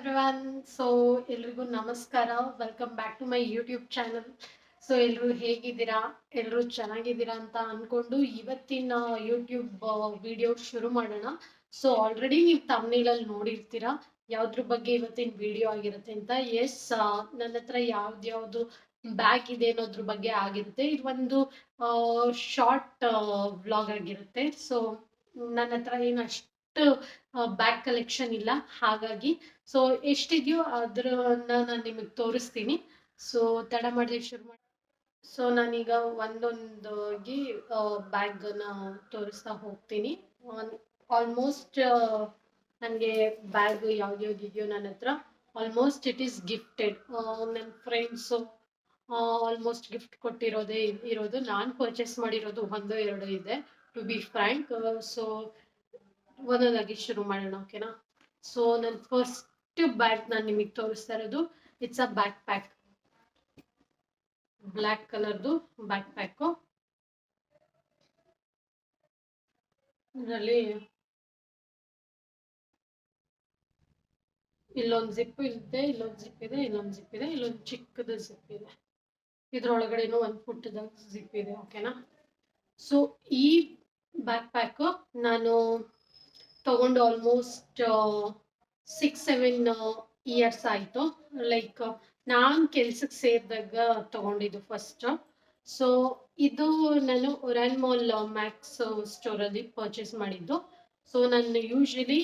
Everyone. So ಎಲ್ರಿಗೂ ನಮಸ್ಕಾರ. Welcome back to my YouTube channel. So ಎಲ್ಲರೂ ಹೇಗಿದ್ದೀರಾ? ಎಲ್ಲರೂ ಚೆನ್ನಾಗಿದ್ದೀರಾ ಅಂತ ಅನ್ಕೊಂಡು ಇವತ್ತಿನ ಯೂಟ್ಯೂಬ್ ವಿಡಿಯೋ ಶುರು ಮಾಡೋಣ. ಸೊ ಆಲ್ರೆಡಿ ನೀವು ತಮ್ನೇಲಲ್ಲಿ ನೋಡಿರ್ತೀರಾ ಯಾವ್ದ್ರ ಬಗ್ಗೆ ಇವತ್ತಿನ ವಿಡಿಯೋ ಆಗಿರುತ್ತೆ ಅಂತ. ಎಸ್, ನನ್ನ ಹತ್ರ ಯಾವ್ದು ಬ್ಯಾಗ್ ಇದೆ ಅನ್ನೋದ್ರ ಬಗ್ಗೆ ಆಗಿರುತ್ತೆ. ಇದು ಒಂದು ಶಾರ್ಟ್ ವ್ಲಾಗ್ ಆಗಿರುತ್ತೆ. ಸೊ ನನ್ನ ಹತ್ರ ಏನು ಅಷ್ಟು ಬ್ಯಾಗ್ ಕಲೆಕ್ಷನ್ ಇಲ್ಲ, ಹಾಗಾಗಿ ಸೊ ಎಷ್ಟಿದೆಯೋ ಅದ್ರನ್ನ ನಾನು ನಿಮಗೆ ತೋರಿಸ್ತೀನಿ. ಸೊ ತಡ ಮಾಡಿದೆ ಶುರು ಮಾಡಿ. ಸೊ ನಾನೀಗ ಒಂದೊಂದಾಗಿ ಬ್ಯಾಗ್ನ ತೋರಿಸ್ತಾ ಹೋಗ್ತೀನಿ. ಆಲ್ಮೋಸ್ಟ್ ನನಗೆ ಬ್ಯಾಗ್ ಯಾವ್ದ್ಯಾವ್ದಿದೆಯೋ ನನ್ನ ಹತ್ರ ಆಲ್ಮೋಸ್ಟ್ ಇಟ್ ಈಸ್ ಗಿಫ್ಟೆಡ್. ನನ್ನ ಫ್ರೆಂಡ್ಸು ಆಲ್ಮೋಸ್ಟ್ ಗಿಫ್ಟ್ ಕೊಟ್ಟಿರೋದೇ ಇರೋದು. ನಾನು ಪರ್ಚೇಸ್ ಮಾಡಿರೋದು ಒಂದು ಎರಡು ಇದೆ, ಟು ಬಿ ಫ್ರ್ಯಾಂಕ್. ಸೊ ಒಂದೊಂದಾಗಿ ಶುರು ಮಾಡೋಣ, ಓಕೆನಾ? ಸೊ ನನ್ನ ಫಸ್ಟ್ ಬ್ಯಾಗ್ ನಾನು ನಿಮಗೆ ತೋರಿಸ್ತಾ ಇರೋದು, it's a back pack. Black ಕಲರ್ದು ಬ್ಯಾಕ್ ಪ್ಯಾಕು. ಇದರಲ್ಲಿ ಇಲ್ಲೊಂದು ಜಿಪ್ ಇದೆ, ಇಲ್ಲೊಂದು ಜಿಪ್ ಇದೆ, ಇಲ್ಲೊಂದು ಜಿಪ್ ಇದೆ, ಇಲ್ಲೊಂದು ಚಿಕ್ಕದ ಜಿಪ್ ಇದೆ. ಇದ್ರೊಳಗಡೆನೂ ಒಂದು ಪುಟ್ಟದ ಜಿಪ್ ಇದೆ, ಓಕೆನಾ? ಸೊ ಈ ಬ್ಯಾಕ್ ಪ್ಯಾಕು ನಾನು ತಗೊಂಡು ಆಲ್ಮೋಸ್ಟ್ 6-7 ಇಯರ್ಸ್ ಆಯಿತು. ಲೈಕ್ ನಾನು ಕೆಲ್ಸಕ್ಕೆ ಸೇರಿದಾಗ ತಗೊಂಡಿದ್ದು ಫಸ್ಟ್. ಸೊ ಇದು ನಾನು ಒರಾನ್ ಮಾಲ್ ಮ್ಯಾಕ್ಸ್ ಸ್ಟೋರಲ್ಲಿ ಪರ್ಚೇಸ್ ಮಾಡಿದ್ದು. ಸೊ ನಾನು ಯೂಶ್ವಲಿ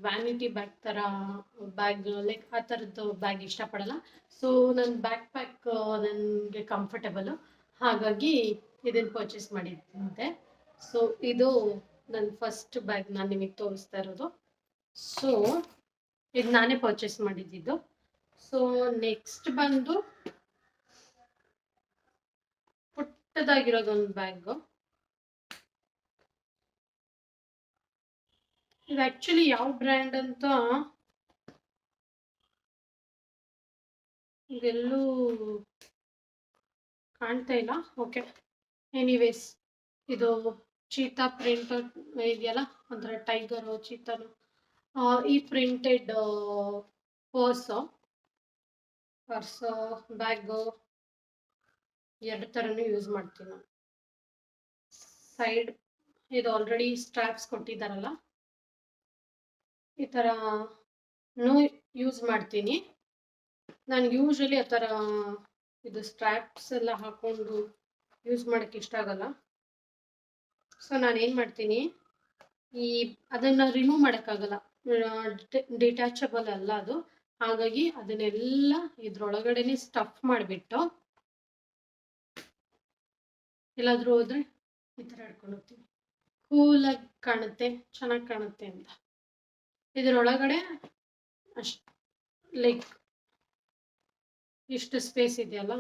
ವ್ಯಾನಿಟಿ ಬ್ಯಾಗ್ ಥರ ಬ್ಯಾಗ್, ಲೈಕ್ ಆ ಥರದ್ದು ಬ್ಯಾಗ್ ಇಷ್ಟಪಡಲ್ಲ. ಸೊ ನನ್ನ ಬ್ಯಾಕ್ ಪ್ಯಾಕ್ ನನಗೆ ಕಂಫರ್ಟಬಲು, ಹಾಗಾಗಿ ಇದನ್ನು ಪರ್ಚೇಸ್ ಮಾಡಿದ್ದೆ. ಸೊ ಇದು ನನ್ನ ಫಸ್ಟ್ ಬ್ಯಾಗ್ ನಾನು ನಿಮಗೆ ತೋರಿಸ್ತಾ ಇರೋದು. ಸೊ ಇದು ನಾನೇ ಪರ್ಚೇಸ್ ಮಾಡಿದ್ದು. ಸೊ ನೆಕ್ಸ್ಟ್ ಬಂದು ಪುಟ್ಟದಾಗಿರೋದೊಂದು ಬ್ಯಾಗ್. ಇದು ಆಕ್ಚುಲಿ ಯಾವ ಬ್ರ್ಯಾಂಡ್ ಅಂತ ಇದೆಲ್ಲೂ ಕಾಣ್ತಾ ಇಲ್ಲ. ಓಕೆ, ಎನಿವೇಸ್ ಇದು ಚೀತಾ ಪ್ರಿಂಟ್ ಇದೆಯಲ್ಲ, ಅಂದ್ರೆ ಟೈಗರು ಚೀತಾನು, ಈ ಪ್ರಿಂಟೆಡ್ ಪರ್ಸು ಬ್ಯಾಗು ಎರಡು ಥರನೂ ಯೂಸ್ ಮಾಡ್ತೀನಿ ನಾನು. ಸೈಡ್ ಇದು ಆಲ್ರೆಡಿ ಸ್ಟ್ರಾಪ್ಸ್ ಕೊಟ್ಟಿದ್ದಾರಲ್ಲ, ಈ ಥರನೂ ಯೂಸ್ ಮಾಡ್ತೀನಿ ನಾನು. ಯೂಶ್ವಲಿ ಆ ಥರ ಇದು ಸ್ಟ್ರಾಪ್ಸ್ ಎಲ್ಲ ಹಾಕೊಂಡು ಯೂಸ್ ಮಾಡೋಕ್ಕೆ ಇಷ್ಟ ಆಗಲ್ಲ. ಸೊ ನಾನೇನು ಮಾಡ್ತೀನಿ, ಅದನ್ನು ರಿಮೂವ್ ಮಾಡೋಕ್ಕಾಗಲ್ಲ, ಡಿಟ್ಯಾಚಬಲ್ ಅಲ್ಲ ಅದು. ಹಾಗಾಗಿ ಅದನ್ನೆಲ್ಲ ಇದ್ರೊಳಗಡೆನೆ ಸ್ಟಫ್ ಮಾಡಿಬಿಟ್ಟು ಎಲ್ಲಾದರೂ ಹೋದರೆ ಈ ಥರ ಹಿಡ್ಕೊಂಡು ಹೋಗ್ತೀನಿ. ಕೂಲಾಗಿ ಕಾಣುತ್ತೆ, ಚೆನ್ನಾಗಿ ಕಾಣುತ್ತೆ ಅಂತ. ಇದರೊಳಗಡೆ ಅಷ್ಟು ಲೈಕ್ ಇಷ್ಟು ಸ್ಪೇಸ್ ಇದೆಯಲ್ಲ.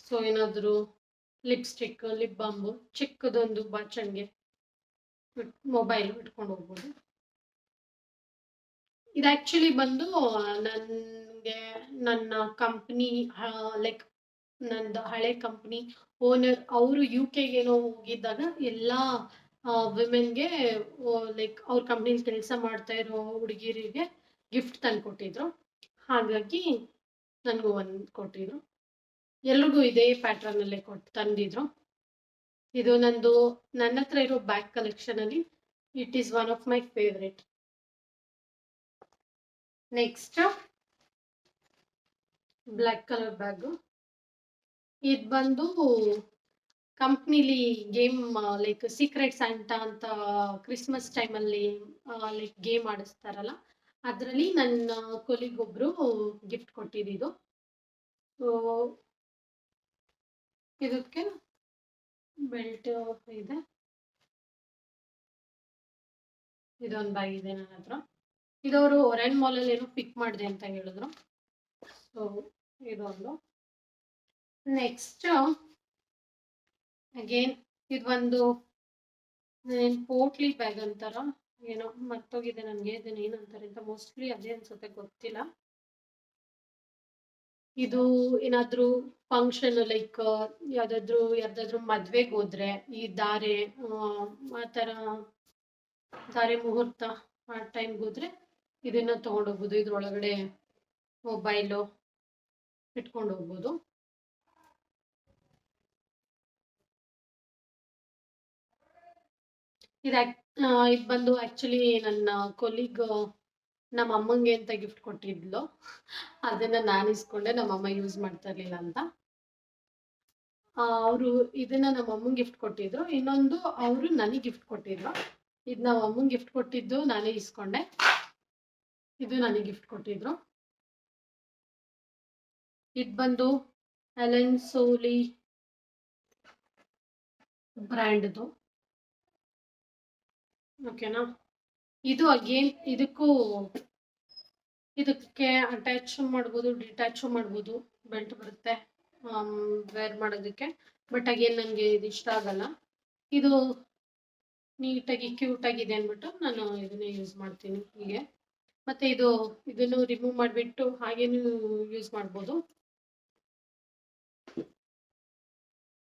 ಸೊ ಏನಾದರೂ ಲಿಪ್ಸ್ಟಿಕ್, ಲಿಪ್ ಬಾಂಬು, ಚಿಕ್ಕದೊಂದು ಬಾಚಣಿಗೆ, ಮೊಬೈಲ್ ಇಟ್ಕೊಂಡು ಹೋಗ್ಬೋದು. ಇದು ಆ್ಯಕ್ಚುಲಿ ಬಂದು ನನಗೆ ನನ್ನ ಕಂಪ್ನಿ, ಲೈಕ್ ನಂದು ಹಳೆ ಕಂಪ್ನಿ ಓನರ್ ಅವರು UK ಏನೋ ಹೋಗಿದ್ದಾಗ ಎಲ್ಲ ವಿಮೆನ್ಗೆ, ಲೈಕ್ ಅವ್ರ ಕಂಪ್ನಿಲಿ ಕೆಲಸ ಮಾಡ್ತಾ ಇರೋ ಹುಡುಗಿರಿಗೆ ಗಿಫ್ಟ್ ತಂದು ಕೊಟ್ಟಿದ್ರು. ಹಾಗಾಗಿ ನನಗೂ ಒಂದು ಕೊಟ್ಟಿದ್ರು. ಎಲ್ರಿಗೂ ಇದೇ ಪ್ಯಾಟ್ರನಲ್ಲೇ ತಂದಿದ್ರು. ಇದು ನನ್ನ ಹತ್ರ ಇರೋ ಬ್ಯಾಗ್ ಕಲೆಕ್ಷನಲ್ಲಿ it is one of my favourite. Next black colour bag. ಇದು ಬಂದು ಕಂಪ್ನಿಲಿ ಗೇಮ್, ಲೈಕ್ ಸೀಕ್ರೆಟ್ ಸ್ಯಾಂಟಾ ಅಂತ ಕ್ರಿಸ್ಮಸ್ ಟೈಮಲ್ಲಿ ಲೈಕ್ ಗೇಮ್ ಆಡಿಸ್ತಾರಲ್ಲ, ಅದರಲ್ಲಿ ನನ್ನ ಕೊಲಿಗೊಬ್ಬರು ಗಿಫ್ಟ್ ಕೊಟ್ಟಿದ್ದು. ಸೊ ಇದಕ್ಕೆ ಬೆಲ್ಟ್ ಇದೆ. ಇದೊಂದು ಬ್ಯಾಗ್ ಇದೆ ನನ್ನ ಹತ್ರ. ಇದವರು ಒರಾನ್ ಮಾಲಲ್ಲಿ ಏನೋ ಪಿಕ್ ಮಾಡಿದೆ ಅಂತ ಹೇಳಿದ್ರು. ಸೊ ಇದೊಂದು. ನೆಕ್ಸ್ಟ್ ಅಗೇನ್ ಇದು ಒಂದು ಪೋಟ್ಲಿ ಬ್ಯಾಗ್ ಅಂತಾರ, ಏನೋ ಮರ್ತೋಗಿದೆ ನನಗೆ ಇದನ್ನ ಏನಂತಾರೆ ಅಂತ. ಮೋಸ್ಟ್ಲಿ ಅದೇ ಅನ್ಸುತ್ತೆ, ಗೊತ್ತಿಲ್ಲ. ಇದು ಏನಾದರೂ ಫಂಕ್ಷನ್, ಲೈಕ್ ಯಾವ್ದಾದ್ರು ಮದ್ವೆಗೆ ಹೋದ್ರೆ ಈ ಧಾರೆ, ಆ ಥರ ಧಾರೆ ಮುಹೂರ್ತ ಆ ಟೈಮ್ಗೆ ಹೋದ್ರೆ ಇದನ್ನ ತಗೊಂಡು ಹೋಗ್ಬೋದು. ಇದ್ರೊಳಗಡೆ ಮೊಬೈಲು ಇಟ್ಕೊಂಡು ಹೋಗ್ಬೋದು. ಇದು ಬಂದು ಆಕ್ಚುಲಿ ನನ್ನ ಕೊಲೀಗ್ ನಮ್ಮ ಅಮ್ಮಂಗೆ ಅಂತ ಗಿಫ್ಟ್ ಕೊಟ್ಟಿದ್ಲು. ಅದನ್ನ ನಾನು ಇಸ್ಕೊಂಡೆ, ನಮ್ಮಮ್ಮ ಯೂಸ್ ಮಾಡ್ತಾ ಇರ್ಲಿಲ್ಲ ಅಂತ. ಅವರು ಇದನ್ನ ನಮ್ಮ ಅಮ್ಮಂಗೆ ಗಿಫ್ಟ್ ಕೊಟ್ಟಿದ್ರು, ಇನ್ನೊಂದು ಅವರು ನನಗೆ ಗಿಫ್ಟ್ ಕೊಟ್ಟಿದ್ರು. ಇದು ನಮ್ಮ ಅಮ್ಮಂಗೆ ಗಿಫ್ಟ್ ಕೊಟ್ಟಿದ್ದು ನಾನೇ ಇಸ್ಕೊಂಡೆ, ಇದು ನನಗೆ ಗಿಫ್ಟ್ ಕೊಟ್ಟಿದ್ರು. ಇದು ಬಂದು ಅಲೆನ್ ಸೋಲಿ ಬ್ರ್ಯಾಂಡ್ದು, ಓಕೆನಾ. ಇದು ಅಗೇನ್ ಇದಕ್ಕೆ ಅಟ್ಯಾಚ್ ಮಾಡ್ಬೋದು, ಡಿಟ್ಯಾಚ್ ಮಾಡ್ಬೋದು. ಬೆಲ್ಟ್ ಬರುತ್ತೆ ವೇರ್ ಮಾಡೋದಕ್ಕೆ. ಬಟ್ ಅಗೇನ್ ನನಗೆ ಇದು ಇಷ್ಟ ಆಗಲ್ಲ. ಇದು ನೀಟಾಗಿ ಕ್ಯೂಟ್ ಆಗಿದೆ ಅಂದ್ಬಿಟ್ಟು ನಾನು ಇದನ್ನ ಯೂಸ್ ಮಾಡ್ತೀನಿ ಹೀಗೆ. ಮತ್ತೆ ಇದನ್ನು ರಿಮೂವ್ ಮಾಡಿಬಿಟ್ಟು ಹಾಗೇನು ಯೂಸ್ ಮಾಡ್ಬೋದು.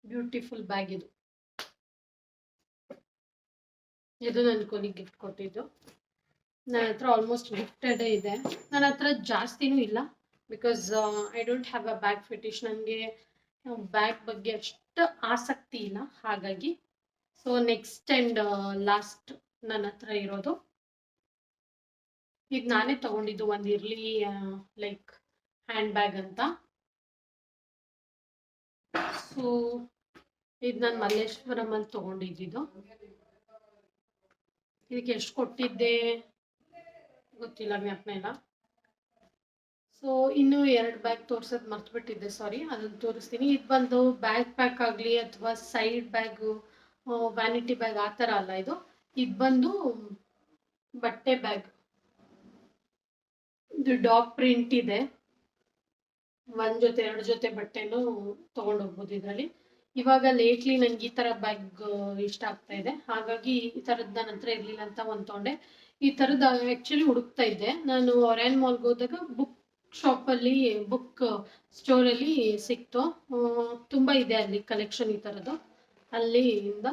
ಬ್ಯೂಟಿಫುಲ್ ಬ್ಯಾಗ್ ಇದು ನನ್ನ ಕೊಲಿಗೆ ಗಿಫ್ಟ್ ಕೊಟ್ಟಿದ್ದು. ನನ್ನ ಹತ್ರ ಆಲ್ಮೋಸ್ಟ್ ಗಿಫ್ಟೆಡ್ ಇದೆ. ನನ್ನ ಹತ್ರ ಜಾಸ್ತಿನೂ ಇಲ್ಲ, because I don't have a bag fetish. ನನಗೆ ಬ್ಯಾಗ್ ಬಗ್ಗೆ ಅಷ್ಟು ಆಸಕ್ತಿ ಇಲ್ಲ, ಹಾಗಾಗಿ. ಸೊ ನೆಕ್ಸ್ಟ್ ಆ್ಯಂಡ್ ಲಾಸ್ಟ್ ನನ್ನ ಹತ್ರ ಇರೋದು ಇದು ನಾನೇ ತಗೊಂಡಿದ್ದು, ಒಂದು ಇರ್ಲಿ ಲೈಕ್ ಹ್ಯಾಂಡ್ ಬ್ಯಾಗ್ ಅಂತ. ಸೊ ಇದು ನಾನು ಮಲ್ಲೇಶ್ವರಮಲ್ಲಿ ತಗೊಂಡಿದ್ದು. ಇದಕ್ಕೆ ಎಷ್ಟು ಕೊಟ್ಟಿದ್ದೆ ಗೊತ್ತಿಲ್ಲ, ಜ್ಞಾಪನ ಇಲ್ಲ. ಸೊ ಇನ್ನು 2 ಬ್ಯಾಗ್ ತೋರ್ಸೋದು ಮರ್ತ್ಬಿಟ್ಟಿದ್ದೆ, ಸಾರಿ. ಅದನ್ನು ತೋರಿಸ್ತೀನಿ. ಇದು ಬಂದು ಬ್ಯಾಗ್ ಪ್ಯಾಕ್ ಆಗಲಿ ಅಥವಾ ಸೈಡ್ ಬ್ಯಾಗು, ವ್ಯಾನಿಟಿ ಬ್ಯಾಗ್ ಆ ಥರ ಅಲ್ಲ. ಇದು ಬಂದು ಬಟ್ಟೆ ಬ್ಯಾಗ್. ಇದು ಡಾಗ್ ಪ್ರಿಂಟ್ ಇದೆ. 1 ಜೊತೆ 2 ಜೊತೆ ಬಟ್ಟೆನೂ ತೊಗೊಂಡೋಗ್ಬೋದು ಇದರಲ್ಲಿ. ಇವಾಗ ಲೇಟ್ಲಿ ನನಗೆ ಈ ಥರ ಬ್ಯಾಗ್ ಇಷ್ಟ ಆಗ್ತಾ ಇದೆ, ಹಾಗಾಗಿ ಈ ಥರದ್ದು ನನ್ನ ಹತ್ರ ಇರಲಿಲ್ಲ ಅಂತ ಒಂದು ತೊಗೊಂಡೆ. ಈ ಥರದ್ದು ಆ್ಯಕ್ಚುಲಿ ಹುಡುಕ್ತಾ ಇದ್ದೆ ನಾನು. ಒರ್ಯಾನ್ ಮಾಲ್ಗೆ ಹೋದಾಗ ಬುಕ್ ಶಾಪಲ್ಲಿ, ಬುಕ್ ಸ್ಟೋರಲ್ಲಿ ಸಿಕ್ತು. ತುಂಬ ಇದೆ ಅಲ್ಲಿ ಕಲೆಕ್ಷನ್ ಈ ಥರದ್ದು, ಅಲ್ಲಿಂದ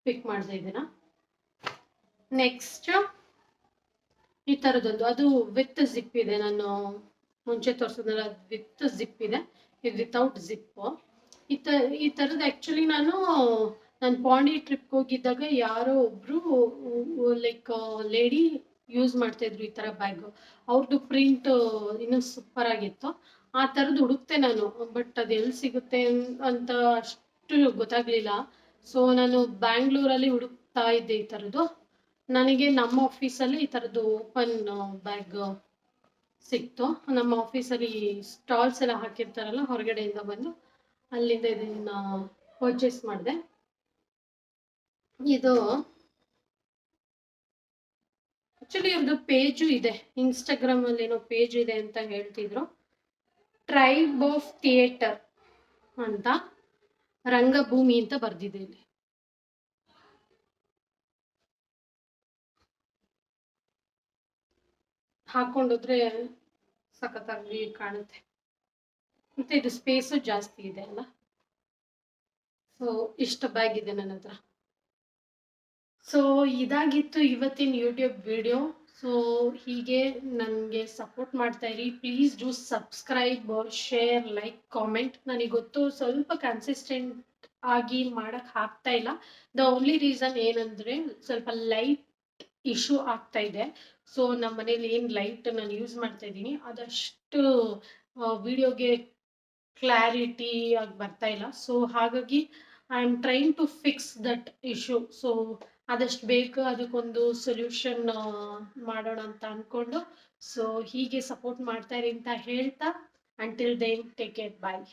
ಪಿಕ್ ಮಾಡ್ತಾ ಇದ್ದೀನ. ನೆಕ್ಸ್ಟ್ ಈ ಥರದ್ದೊಂದು, ಅದು ವಿತ್ ಜಿಪ್ ಇದೆ. ನಾನು ಮುಂಚೆ ತೋರಿಸಿದ್ನಲ್ಲ, ಅದು ವಿತ್ ಜಿಪ್ ಇದೆ, ಇದು ವಿತೌಟ್ ಜಿಪ್ಪು. ಈ ಥರದ್ದು ಆ್ಯಕ್ಚುಲಿ ನಾನು ಪಾಂಡಿ ಟ್ರಿಪ್ಗೆ ಹೋಗಿದ್ದಾಗ ಯಾರೋ ಒಬ್ಬರು ಲೈಕ್ ಲೇಡಿ ಯೂಸ್ ಮಾಡ್ತಾಯಿದ್ರು ಈ ಥರ ಬ್ಯಾಗು. ಅವ್ರದ್ದು ಪ್ರಿಂಟ್ ಇನ್ನೂ ಸೂಪರ್ ಆಗಿತ್ತು. ಆ ಥರದ್ದು ಹುಡುಕ್ತೆ ನಾನು, ಬಟ್ ಅದು ಎಲ್ಲಿ ಸಿಗುತ್ತೆ ಅಂತ ಅಷ್ಟು ಗೊತ್ತಾಗಲಿಲ್ಲ. ಸೊ ನಾನು ಬ್ಯಾಂಗ್ಳೂರಲ್ಲಿ ಹುಡುಕ್ತಾ ಇದ್ದೆ ಈ ಥರದ್ದು. ನನಗೆ ನಮ್ಮ ಆಫೀಸಲ್ಲಿ ಈ ಥರದ್ದು ಓಪನ್ ಬ್ಯಾಗ್ ಸಿಕ್ತು. ನಮ್ಮ ಆಫೀಸಲ್ಲಿ ಸ್ಟಾಲ್ಸ್ ಎಲ್ಲ ಹಾಕಿರ್ತಾರಲ್ಲ ಹೊರಗಡೆಯಿಂದ ಬಂದು, ಅಲ್ಲಿಂದ ಇದನ್ನ ಪರ್ಚೇಸ್ ಮಾಡಿದೆ. ಇದು ಆಕ್ಚುಲಿ ಇವ್ರದ್ದು ಪೇಜು ಇದೆ, ಇನ್ಸ್ಟಾಗ್ರಾಮಲ್ಲಿ ಏನೋ ಪೇಜ್ ಇದೆ ಅಂತ ಹೇಳ್ತಿದ್ರು. ಟ್ರೈಬ್ ಆಫ್ ಥಿಯೇಟರ್ ಅಂತ, ರಂಗಭೂಮಿ ಅಂತ ಬರ್ದಿದೆ ಇಲ್ಲಿ. ಹಾಕೊಂಡೋದ್ರೆ ಸಖತ್ತಾಗಿ ಕಾಣುತ್ತೆ. ಮತ್ತೆ ಇದು ಸ್ಪೇಸು ಜಾಸ್ತಿ ಇದೆ ಅಲ್ಲ. ಸೊ ಇಷ್ಟು ಬ್ಯಾಗ್ ಇದೆ ನನ್ನ ಹತ್ರ. ಸೊ ಇದಾಗಿತ್ತು ಇವತ್ತಿನ ಯೂಟ್ಯೂಬ್ ವಿಡಿಯೋ. ಸೊ ಹೀಗೆ ನನಗೆ ಸಪೋರ್ಟ್ ಮಾಡ್ತಾ ಇರಿ. Please do subscribe, share, like, comment. ನನಗೆ ಗೊತ್ತು ಸ್ವಲ್ಪ ಕನ್ಸಿಸ್ಟೆಂಟ್ ಆಗಿ ಮಾಡೋಕ್ಕೆ ಆಗ್ತಾ ಇಲ್ಲ. ದ ಓನ್ಲಿ ರೀಸನ್ ಏನಂದರೆ ಸ್ವಲ್ಪ ಲೈಟ್ ಇಶ್ಯೂ ಆಗ್ತಾ ಇದೆ. ಸೊ ನಮ್ಮ ಮನೇಲಿ ಏನು ಲೈಟ್ ನಾನು ಯೂಸ್ ಮಾಡ್ತಾ ಇದ್ದೀನಿ ಅದಷ್ಟು ವಿಡಿಯೋಗೆ ಕ್ಲಾರಿಟಿ ಆಗಿ ಬರ್ತಾ ಇಲ್ಲ. ಸೊ ಹಾಗಾಗಿ I am trying to fix that issue. So ಆದಷ್ಟು ಬೇಗ ಅದಕ್ಕೊಂದು ಸೊಲ್ಯೂಷನ್ ಮಾಡೋಣ ಅಂತ ಅಂದ್ಕೊಂಡು, ಸೊ ಹೀಗೆ ಸಪೋರ್ಟ್ ಮಾಡ್ತಾ ಇರಿ ಅಂತ ಹೇಳ್ತಾ, ಅಂಟಿಲ್ ದೆನ್ ಟೇಕ್ ಕೇರ್, ಬಾಯ್.